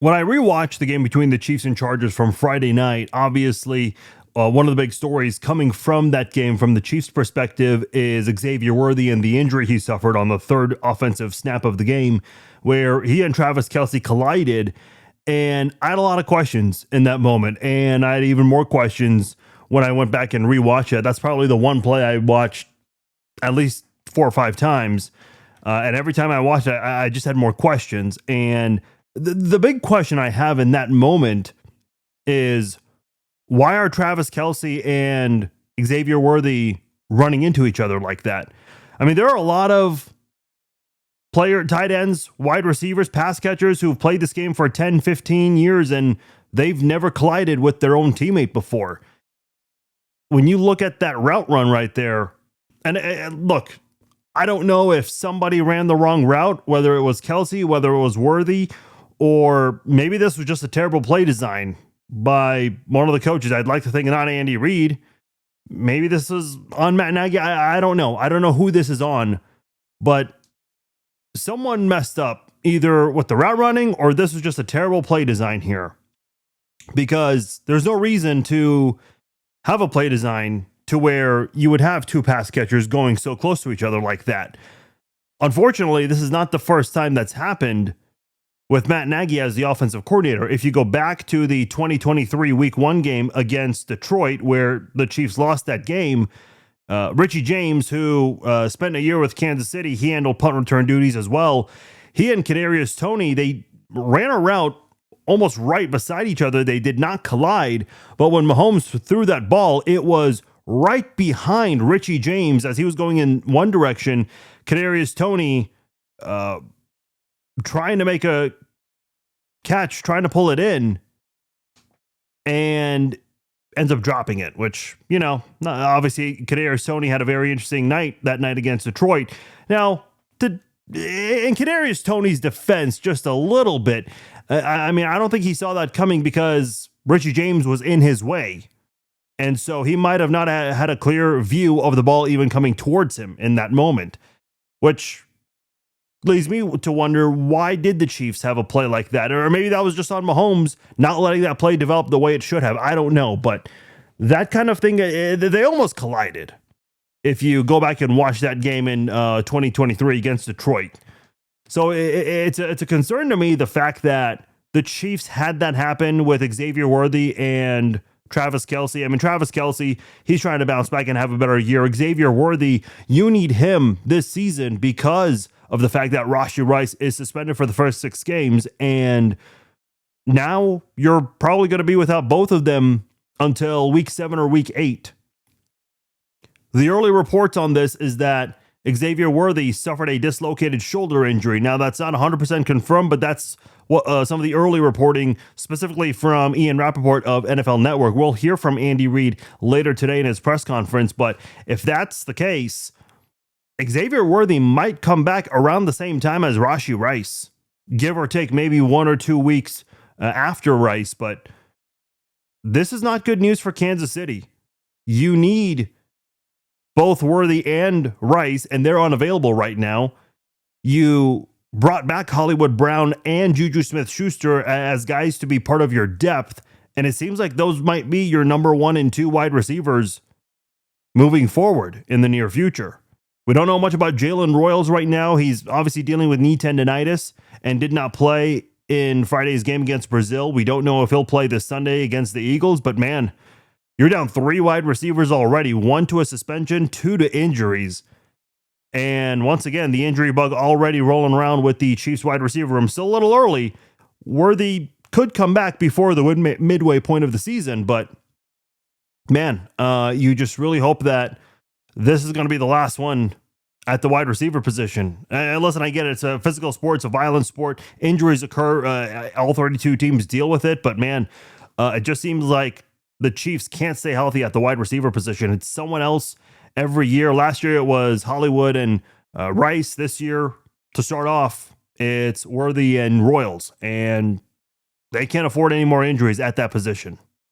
When I rewatched the game between the Chiefs and Chargers from Friday night, obviously one of the big stories coming from that game from the Chiefs' perspective is Xavier Worthy and the injury he suffered on the third offensive snap of the game, where he and Travis Kelce collided. And I had a lot of questions in that moment, and I had even more questions when I went back and rewatched it. That's probably the one play I watched at least 4 or 5 times. And every time I watched it, I just had more questions. And the big question I have in that moment is, why are Travis Kelce and Xavier Worthy running into each other like that? I mean, there are a lot of tight ends, wide receivers, pass catchers who've played this game for 10, 15 years, and they've never collided with their own teammate before. When you look at that route run right there, and look, I don't know if somebody ran the wrong route, whether it was Kelce, whether it was Worthy, or maybe this was just a terrible play design by one of the coaches. I'd like to think not Andy Reid. Maybe this is on Matt Nagy. I don't know. I don't know who this is on, but someone messed up either with the route running or this was just a terrible play design here, because there's no reason to have a play design to where you would have 2 pass catchers going so close to each other like that. Unfortunately, this is not the first time that's happened with Matt Nagy as the offensive coordinator. If you go back to the 2023 Week 1 game against Detroit, where the Chiefs lost that game, Richie James, who spent a year with Kansas City, he handled punt return duties as well. He and Kadarius Toney, they ran a route almost right beside each other. They did not collide, but when Mahomes threw that ball, it was right behind Richie James as he was going in one direction. Kadarius Toney trying to make a catch, trying to pull it in, and ends up dropping it, which, you know, obviously Kadarius Toney had a very interesting night that night against Detroit. Now, in Kadarius Toney's defense, just a little bit, I mean, I don't think he saw that coming because Richie James was in his way. And so he might have not had a clear view of the ball even coming towards him in that moment, which leads me to wonder, why did the Chiefs have a play like that? Or maybe that was just on Mahomes not letting that play develop the way it should have. I don't know. But that kind of thing, they almost collided. If you go back and watch that game in 2023 against Detroit. So it's a concern to me, the fact that the Chiefs had that happen with Xavier Worthy and Travis Kelce. I mean, Travis Kelce, he's trying to bounce back and have a better year. Xavier Worthy, you need him this season because of the fact that Rashee Rice is suspended for the first 6 games. And now you're probably going to be without both of them until week 7 or week 8. The early reports on this is that Xavier Worthy suffered a dislocated shoulder injury. Now, that's not 100% confirmed, but that's what some of the early reporting, specifically from Ian Rappaport of NFL Network. We'll hear from Andy Reid later today in his press conference. But if that's the case, Xavier Worthy might come back around the same time as Rashee Rice, give or take maybe 1 or 2 weeks after Rice. But this is not good news for Kansas City. You need both Worthy and Rice, and they're unavailable right now. You brought back Hollywood Brown and Juju Smith-Schuster as guys to be part of your depth, and it seems like those might be your number 1 and 2 wide receivers moving forward in the near future. We don't know much about Jalen Royals right now. He's obviously dealing with knee tendonitis and did not play in Friday's game against Brazil. We don't know if he'll play this Sunday against the Eagles, but man, you're down 3 wide receivers already, 1 to a suspension, 2 to injuries. And once again, the injury bug already rolling around with the Chiefs wide receiver room. Still a little early. Worthy could come back before the midway point of the season, but man, you just really hope that this is going to be the last one at the wide receiver position. And listen, I get it. It's a physical sport. It's a violent sport. Injuries occur. All 32 teams deal with it. But man, it just seems like the Chiefs can't stay healthy at the wide receiver position. It's someone else every year. Last year, it was Hollywood and Rice. This year, to start off, it's Worthy and Royals. And they can't afford any more injuries at that position.